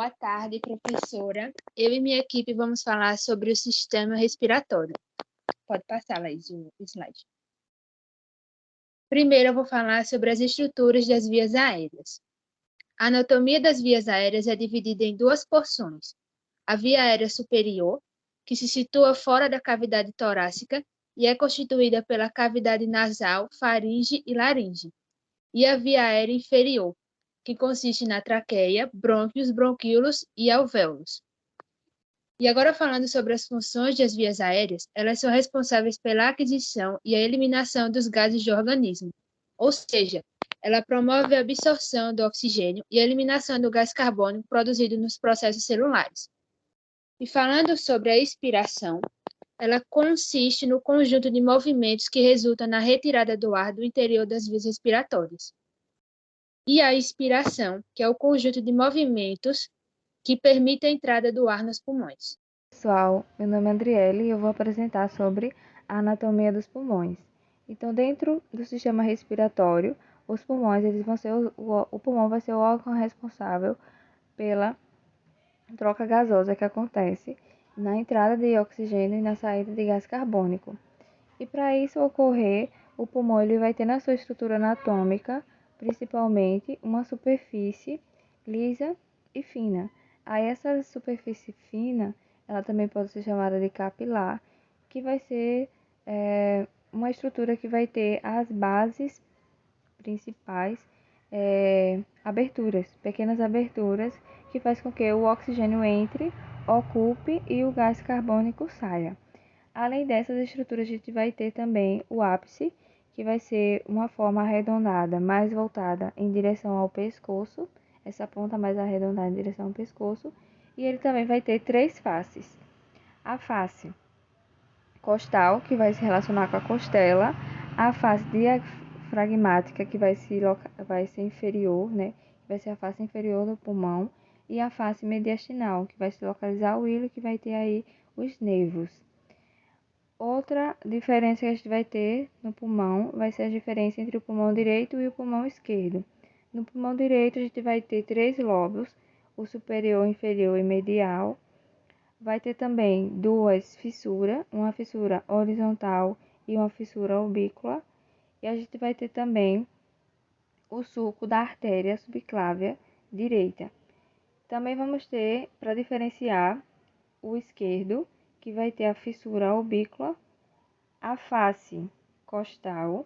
Boa tarde, professora. Eu e minha equipe vamos falar sobre o sistema respiratório. Pode passar, Laís, o slide. Primeiro, eu vou falar sobre as estruturas das vias aéreas. A anatomia das vias aéreas é dividida em duas porções. A via aérea superior, que se situa fora da cavidade torácica e é constituída pela cavidade nasal, faringe e laringe. E a via aérea inferior, que consiste na traqueia, brônquios, bronquíolos e alvéolos. E agora falando sobre as funções das vias aéreas, elas são responsáveis pela aquisição e a eliminação dos gases do organismo. Ou seja, ela promove a absorção do oxigênio e a eliminação do gás carbônico produzido nos processos celulares. E falando sobre a expiração, ela consiste no conjunto de movimentos que resultam na retirada do ar do interior das vias respiratórias. E a expiração, que é o conjunto de movimentos que permite a entrada do ar nos pulmões. Pessoal, meu nome é Andriele e eu vou apresentar sobre a anatomia dos pulmões. Então, dentro do sistema respiratório, os pulmões, eles vão ser o pulmão vai ser o órgão responsável pela troca gasosa que acontece na entrada de oxigênio e na saída de gás carbônico. E para isso ocorrer, o pulmão ele vai ter na sua estrutura anatômica, principalmente, uma superfície lisa e fina. Aí essa superfície fina, ela também pode ser chamada de capilar, que vai ser uma estrutura que vai ter as bases principais, aberturas, pequenas aberturas, que faz com que o oxigênio entre, ocupe e o gás carbônico saia. Além dessas estruturas, a gente vai ter também o ápice, que vai ser uma forma arredondada, mais voltada em direção ao pescoço, essa ponta mais arredondada em direção ao pescoço, e ele também vai ter três faces. A face costal, que vai se relacionar com a costela, a face diafragmática, que vai ser inferior, né? Vai ser a face inferior do pulmão, e a face mediastinal, que vai se localizar o hilo, que vai ter aí os nervos. Outra diferença que a gente vai ter no pulmão vai ser a diferença entre o pulmão direito e o pulmão esquerdo. No pulmão direito, a gente vai ter três lobos, o superior, inferior e medial. Vai ter também duas fissuras, uma fissura horizontal e uma fissura oblíqua. E a gente vai ter também o sulco da artéria subclávia direita. Também vamos ter, para diferenciar, o esquerdo, que vai ter a fissura oblíqua, a face costal,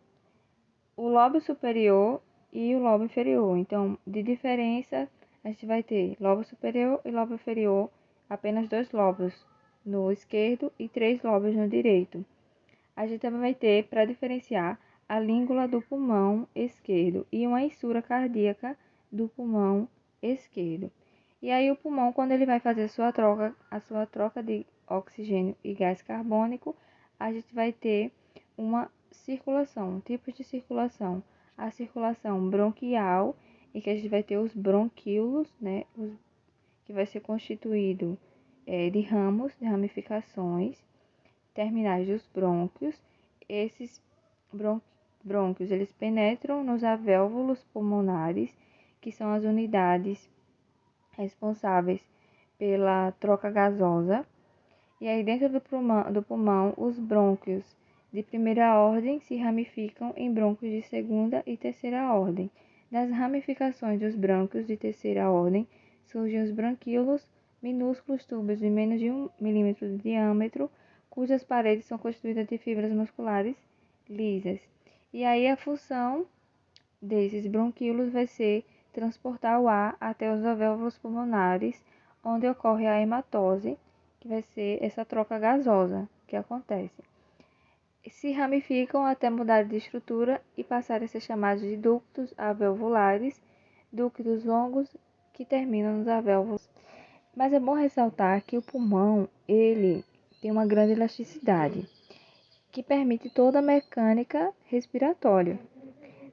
o lobo superior e o lobo inferior. Então, de diferença, a gente vai ter lobo superior e lobo inferior, apenas dois lobos no esquerdo e três lobos no direito. A gente também vai ter, para diferenciar, a língula do pulmão esquerdo e uma fissura cardíaca do pulmão esquerdo. E aí o pulmão, quando ele vai fazer a sua troca de oxigênio e gás carbônico, a gente vai ter uma circulação, tipos de circulação. A circulação bronquial, em que a gente vai ter os bronquíolos, né, que vai ser constituído de ramos, de ramificações, terminais dos brônquios. Esses brônquios, eles penetram nos alvéolos pulmonares, que são as unidades responsáveis pela troca gasosa. E aí dentro do pulmão, os brônquios de primeira ordem se ramificam em brônquios de segunda e terceira ordem. Das ramificações dos brônquios de terceira ordem surgem os branquíolos, minúsculos tubos de menos de 1 milímetro de diâmetro, cujas paredes são constituídas de fibras musculares lisas. E aí a função desses bronquíolos vai ser transportar o ar até os alvéolos pulmonares, onde ocorre a hematose, que vai ser essa troca gasosa que acontece. Se ramificam até mudar de estrutura e passarem a ser chamados de ductos alveolares, ductos longos que terminam nos alvéolos. Mas é bom ressaltar que o pulmão, ele tem uma grande elasticidade, que permite toda a mecânica respiratória.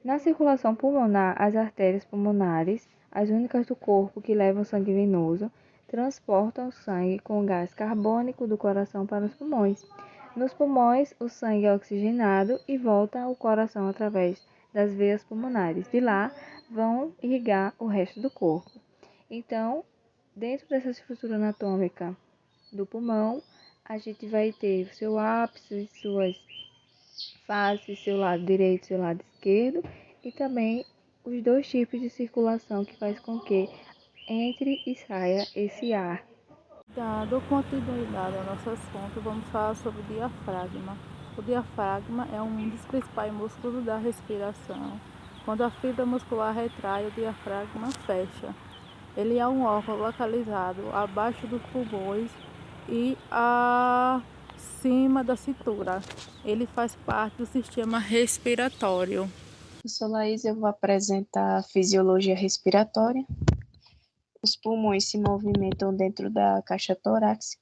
Na circulação pulmonar, as artérias pulmonares, as únicas do corpo que levam sangue venoso, transportam o sangue com gás carbônico do coração para os pulmões. Nos pulmões, o sangue é oxigenado e volta ao coração através das veias pulmonares. De lá, vão irrigar o resto do corpo. Então, Dentro dessa estrutura anatômica do pulmão, a gente vai ter o seu ápice, suas faces, seu lado direito e seu lado esquerdo, e também os dois tipos de circulação que faz com que entre e saia esse ar. Dando continuidade ao nosso assunto, vamos falar sobre o diafragma. O diafragma é um dos principais músculos da respiração. Quando a fibra muscular retrai, o diafragma fecha. Ele é um órgão localizado abaixo dos pulmões e acima da cintura. Ele faz parte do sistema respiratório. Eu sou Laís, eu vou apresentar a fisiologia respiratória. Os pulmões se movimentam dentro da caixa torácica.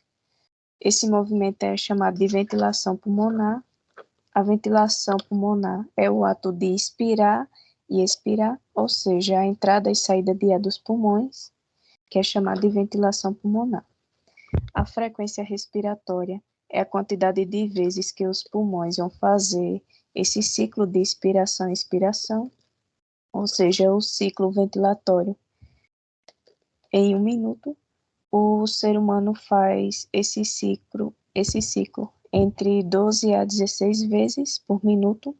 Esse movimento é chamado de ventilação pulmonar. A ventilação pulmonar é o ato de inspirar e expirar, ou seja, a entrada e saída de ar dos pulmões, que é chamado de ventilação pulmonar. A frequência respiratória é a quantidade de vezes que os pulmões vão fazer esse ciclo de inspiração e expiração, ou seja, o ciclo ventilatório. Em 1 minuto, o ser humano faz esse ciclo entre 12 a 16 vezes por minuto,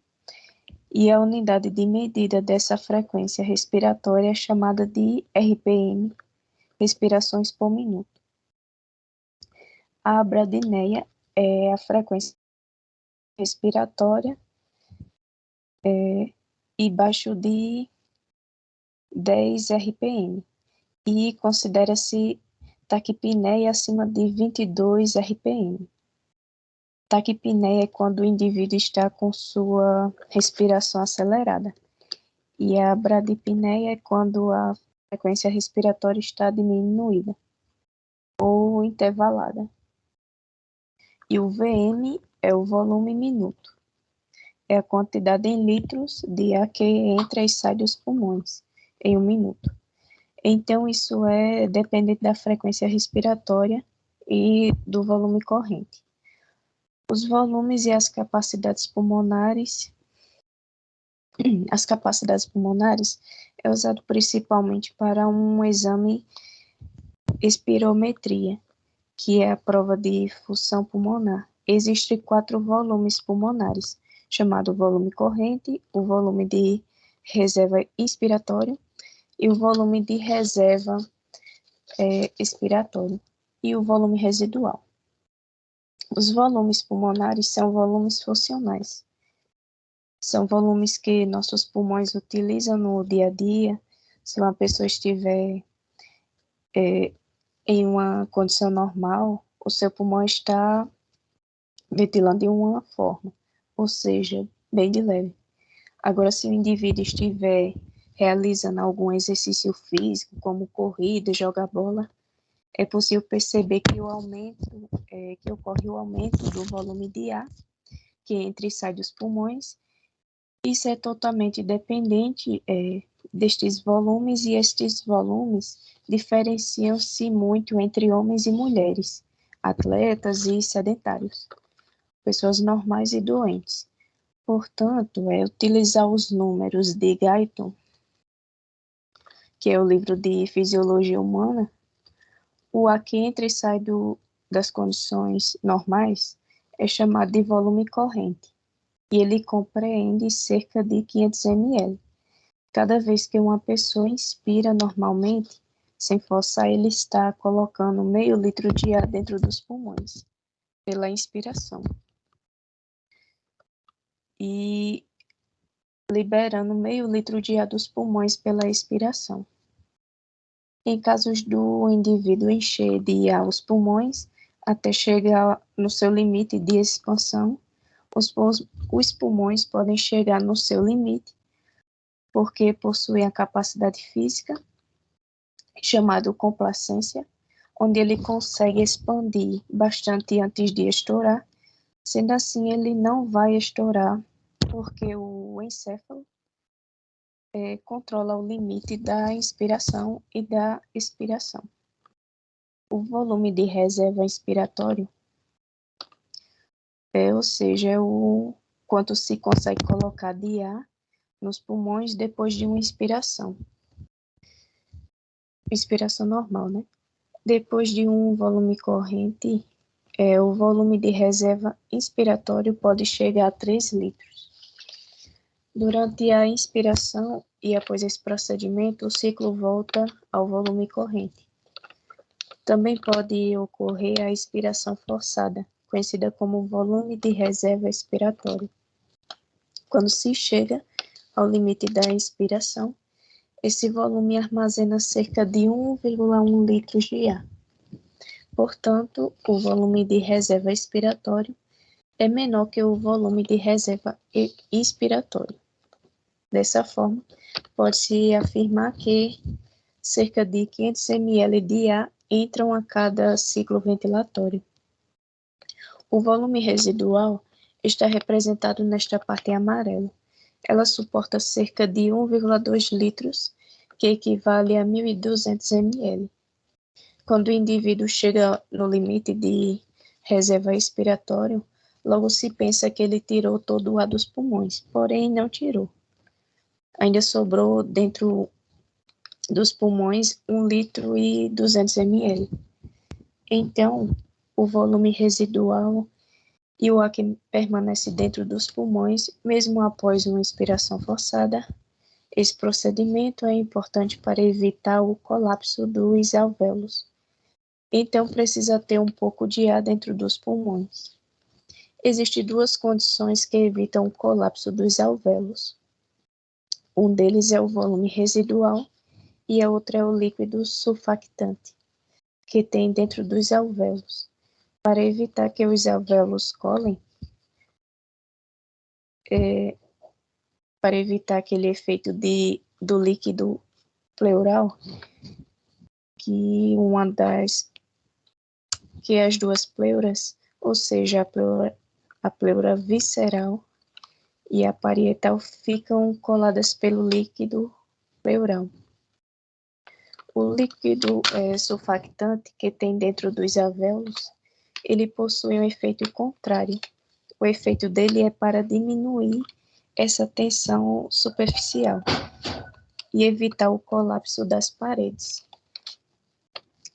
e a unidade de medida dessa frequência respiratória é chamada de RPM, respirações por minuto. A bradineia é a frequência respiratória abaixo de 10 RPM, e considera-se taquipneia acima de 22 RPM. Taquipneia é quando o indivíduo está com sua respiração acelerada, e a bradipneia é quando a frequência respiratória está diminuída ou intervalada. E o VM é o volume minuto, é a quantidade em litros de ar que entra e sai dos pulmões em 1 minuto. Então, isso é dependente da frequência respiratória e do volume corrente. Os volumes e as capacidades pulmonares. As capacidades pulmonares é usado principalmente para um exame espirometria, que é a prova de função pulmonar. Existem 4 volumes pulmonares, chamado volume corrente, o volume de reserva inspiratório e o volume de reserva expiratório e o volume residual. Os volumes pulmonares são volumes funcionais. São volumes que nossos pulmões utilizam no dia a dia. Se uma pessoa estiver em uma condição normal, o seu pulmão está ventilando de uma forma, ou seja, bem de leve. Agora, se o indivíduo estiver realizando algum exercício físico, como corrida, jogar bola, é possível perceber que ocorre o aumento do volume de ar que entra e sai dos pulmões. Isso é totalmente dependente destes volumes, e estes volumes diferenciam-se muito entre homens e mulheres, atletas e sedentários, pessoas normais e doentes. Portanto, utilizar os números de Guyton, que é o livro de Fisiologia Humana, o ar que entra e sai das condições normais é chamado de volume corrente, e ele compreende cerca de 500 ml. Cada vez que uma pessoa inspira normalmente, sem forçar, ele está colocando meio litro de ar dentro dos pulmões, pela inspiração, e liberando meio litro de ar dos pulmões pela expiração. Em casos do indivíduo encher de ar os pulmões, até chegar no seu limite de expansão, os pulmões podem chegar no seu limite, porque possuem a capacidade física, chamada complacência, onde ele consegue expandir bastante antes de estourar. Sendo assim, ele não vai estourar, porque o encéfalo controla o limite da inspiração e da expiração. O volume de reserva inspiratório, ou seja, é o quanto se consegue colocar de ar nos pulmões depois de uma inspiração. Inspiração normal, né? Depois de um volume corrente, o volume de reserva inspiratório pode chegar a 3 litros. Durante a inspiração e após esse procedimento, o ciclo volta ao volume corrente. Também pode ocorrer a expiração forçada, conhecida como volume de reserva expiratório. Quando se chega ao limite da expiração, esse volume armazena cerca de 1,1 litros de ar. Portanto, o volume de reserva expiratório é menor que o volume de reserva inspiratório. Dessa forma, pode-se afirmar que cerca de 500 ml de ar entram a cada ciclo ventilatório. O volume residual está representado nesta parte em amarelo. Ela suporta cerca de 1,2 litros, que equivale a 1.200 ml. Quando o indivíduo chega no limite de reserva expiratório, logo se pensa que ele tirou todo o ar dos pulmões, porém não tirou. Ainda sobrou dentro dos pulmões 1,2 ml. Então, o volume residual e o ar que permanece dentro dos pulmões, mesmo após uma expiração forçada, esse procedimento é importante para evitar o colapso dos alvéolos. Então, precisa ter um pouco de ar dentro dos pulmões. Existem duas condições que evitam o colapso dos alvéolos. Um deles é o volume residual e a outra é o líquido surfactante, que tem dentro dos alvéolos. Para evitar que os alvéolos colem, para evitar aquele efeito do líquido pleural, que as duas pleuras, ou seja, a pleura visceral e a parietal, ficam coladas pelo líquido pleural. O líquido surfactante que tem dentro dos alvéolos, ele possui um efeito contrário. O efeito dele é para diminuir essa tensão superficial e evitar o colapso das paredes.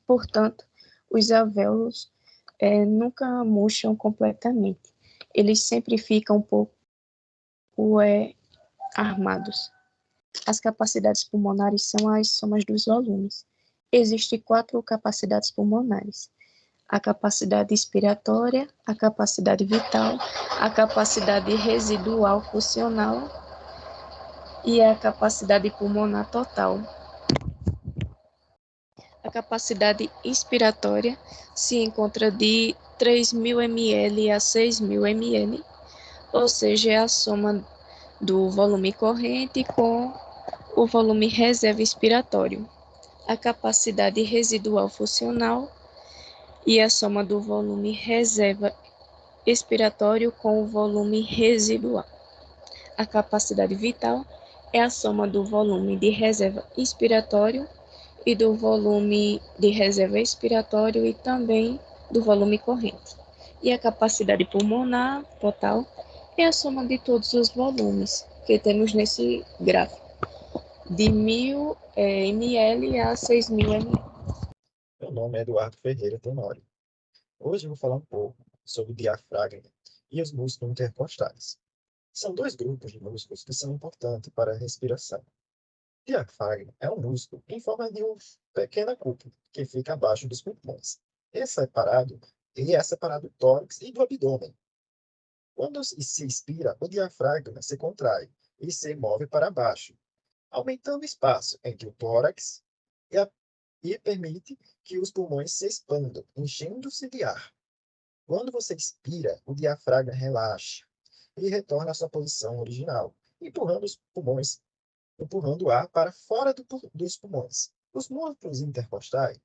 Portanto, os alvéolos nunca murcham completamente. Eles sempre ficam um pouco armados. As capacidades pulmonares são as somas dos volumes. Existem 4 capacidades pulmonares: a capacidade expiratória, a capacidade vital, a capacidade residual funcional e a capacidade pulmonar total. A capacidade inspiratória se encontra de 3.000 ml a 6.000 ml, ou seja, é a soma do volume corrente com o volume reserva expiratório. A capacidade residual funcional e a soma do volume reserva expiratório com o volume residual. A capacidade vital é a soma do volume de reserva inspiratório e do volume de reserva expiratório e também do volume corrente. E a capacidade pulmonar total é a soma de todos os volumes que temos nesse gráfico, de 1.000 ml a 6.000 ml. Meu nome é Eduardo Ferreira Tenório. Hoje eu vou falar um pouco sobre o diafragma e os músculos intercostais. São 2 grupos de músculos que são importantes para a respiração. O diafragma é um músculo em forma de uma pequena cúpula que fica abaixo dos pulmões. Ele é separado do tórax e do abdômen. Quando se expira, o diafragma se contrai e se move para baixo, aumentando o espaço entre o tórax e permite que os pulmões se expandam, enchendo-se de ar. Quando você expira, o diafragma relaxa e retorna à sua posição original, empurrando o ar para fora dos pulmões. Os músculos intercostais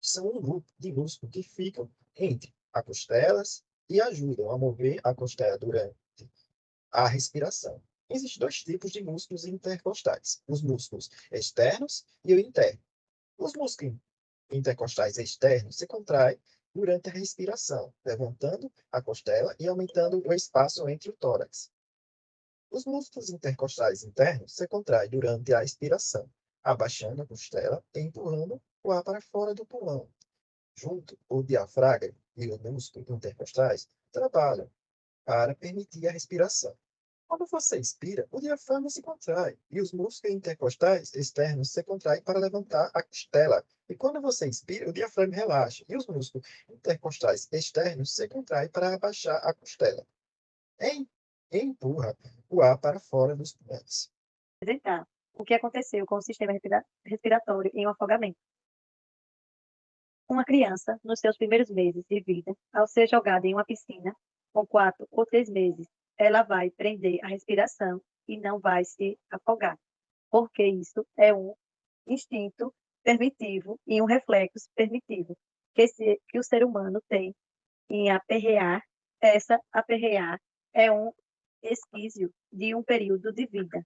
são um grupo de músculos que ficam entre as costelas e ajudam a mover a costela durante a respiração. Existem 2 tipos de músculos intercostais: os músculos externos e o interno. Os músculos intercostais externos se contraem durante a respiração, levantando a costela e aumentando o espaço entre o tórax. Os músculos intercostais internos se contraem durante a expiração, abaixando a costela e empurrando o ar para fora do pulmão. Junto, o diafragma e os músculos intercostais trabalham para permitir a respiração. Quando você expira, o diafragma se contrai e os músculos intercostais externos se contraem para levantar a costela. E quando você expira, o diafragma relaxa e os músculos intercostais externos se contraem para abaixar a costela. E empurra o ar para fora dos pulmões. Apresentar o que aconteceu com o sistema respiratório em um afogamento. Uma criança, nos seus primeiros meses de vida, ao ser jogada em uma piscina, com 4 ou 3 meses, ela vai prender a respiração e não vai se afogar, porque isso é um instinto permitivo e um reflexo permitivo que o ser humano tem em aperrear. Essa aperrear é um esquício de um período de vida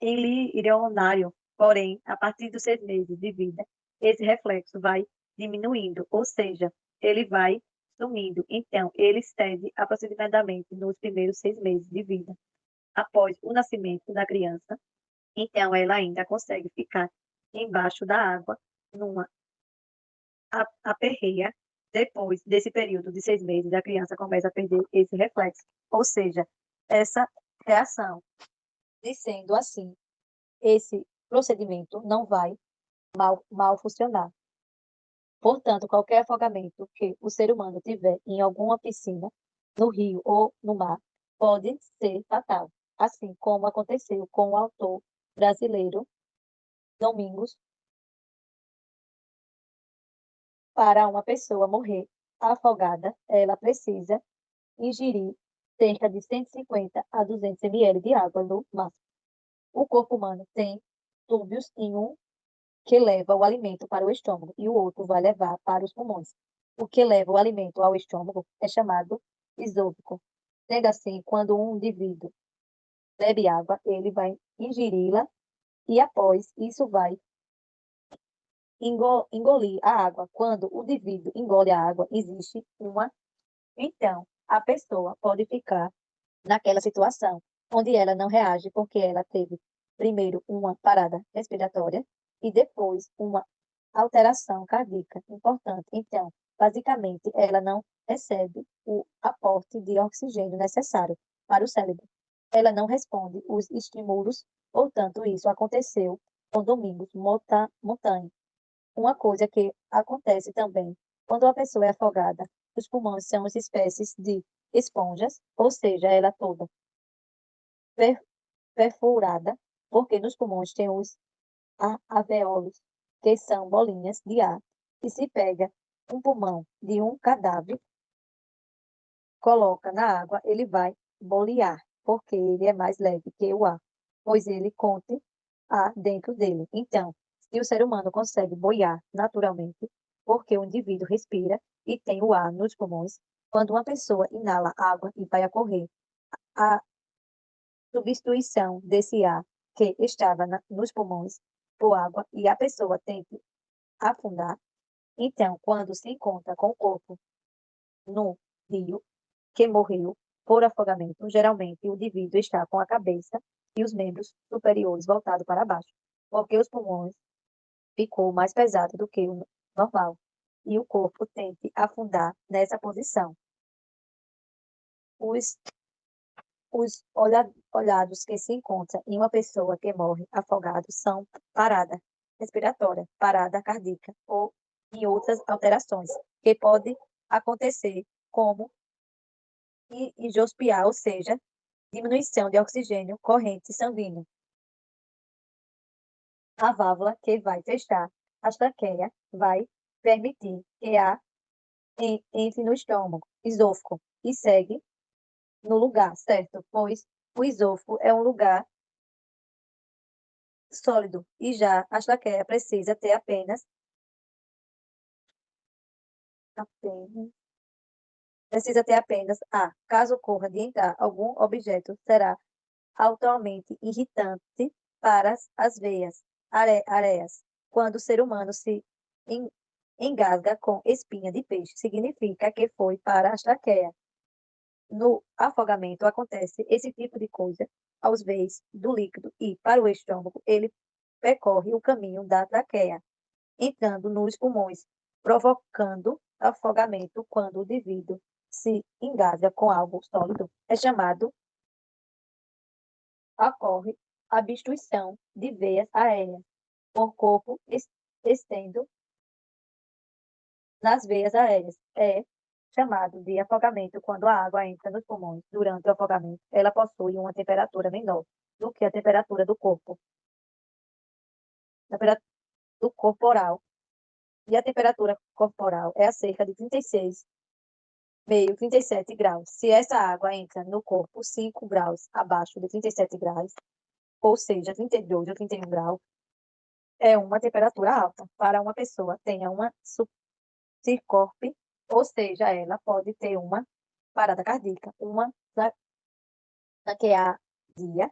embrionário, porém, a partir dos 6 meses de vida, esse reflexo vai diminuindo, ou seja, ele vai sumindo. Então, ele cede aproximadamente nos primeiros 6 meses de vida. Após o nascimento da criança, então ela ainda consegue ficar embaixo da água, numa aperreia. Depois desse período de 6 meses, a criança começa a perder esse reflexo, ou seja, essa reação. E sendo assim, esse procedimento não vai mal funcionar. Portanto, qualquer afogamento que o ser humano tiver em alguma piscina, no rio ou no mar, pode ser fatal, assim como aconteceu com o autor brasileiro Domingos. Para uma pessoa morrer afogada, ela precisa ingerir cerca de 150 a 200 ml de água no máximo. O corpo humano tem túbulos em um que leva o alimento para o estômago e o outro vai levar para os pulmões. O que leva o alimento ao estômago é chamado esôfago. Sendo assim, quando um indivíduo bebe água, ele vai ingeri-la e após isso vai engolir a água. Quando o indivíduo engole a água, existe uma. Então, a pessoa pode ficar naquela situação onde ela não reage porque ela teve primeiro uma parada respiratória e depois uma alteração cardíaca importante. Então, basicamente, ela não recebe o aporte de oxigênio necessário para o cérebro. Ela não responde os estímulos, portanto, isso aconteceu com Domingos Montanha. Uma coisa que acontece também quando a pessoa é afogada, os pulmões são as espécies de esponjas, ou seja, ela toda perfurada, porque nos pulmões tem os alvéolos, que são bolinhas de ar, e se pega um pulmão de um cadáver, coloca na água, ele vai bolear, porque ele é mais leve que o ar, pois ele contém ar dentro dele. Então, se o ser humano consegue boiar naturalmente, porque o indivíduo respira e tem o ar nos pulmões, quando uma pessoa inala água e vai a correr, a substituição desse ar que estava nos pulmões por água e a pessoa tem que afundar. Então, quando se encontra com o corpo no rio, que morreu por afogamento, geralmente o indivíduo está com a cabeça e os membros superiores voltados para baixo, porque os pulmões ficou mais pesado do que o normal e o corpo tende a afundar nessa posição. Os olhados que se encontram em uma pessoa que morre afogado são parada respiratória, parada cardíaca ou em outras alterações que podem acontecer como hipoxia, ou seja, diminuição de oxigênio corrente sanguínea. A válvula que vai testar a traqueia vai permitir que ar entre no estômago, esôfago, e segue no lugar certo, pois o esôfago é um lugar sólido e já a traqueia precisa ter apenas ar. Caso ocorra de entrar algum objeto, será altamente irritante para as veias areias. Quando o ser humano se engasga com espinha de peixe, significa que foi para a traqueia. No afogamento acontece esse tipo de coisa aos veios do líquido e, para o estômago, ele percorre o caminho da traqueia, entrando nos pulmões. provocando afogamento quando o indivíduo se engasga com algo sólido, é chamado, ocorre obstrução de veias aéreas por corpo estendo nas veias aéreas. É chamado de afogamento quando a água entra nos pulmões. Durante o afogamento, ela possui uma temperatura menor do que a temperatura do corpo, temperatura do corporal. E a temperatura corporal é a cerca de 37 graus. Se essa água entra no corpo 5 graus abaixo de 37 graus, ou seja, 32 ou 31 graus, é uma temperatura alta. Para uma pessoa tenha uma síncope, ou seja, ela pode ter uma parada cardíaca, uma taquicardia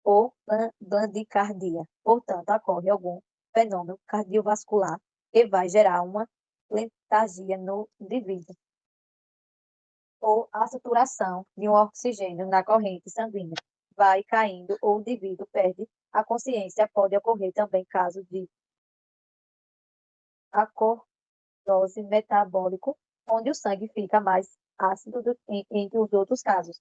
ou bradicardia. Portanto, ocorre algum fenômeno cardiovascular que vai gerar uma letargia no indivíduo, ou a saturação de um oxigênio na corrente sanguínea vai caindo ou o indivíduo perde a consciência. Pode ocorrer também caso de acidose metabólico, onde o sangue fica mais ácido entre os outros casos.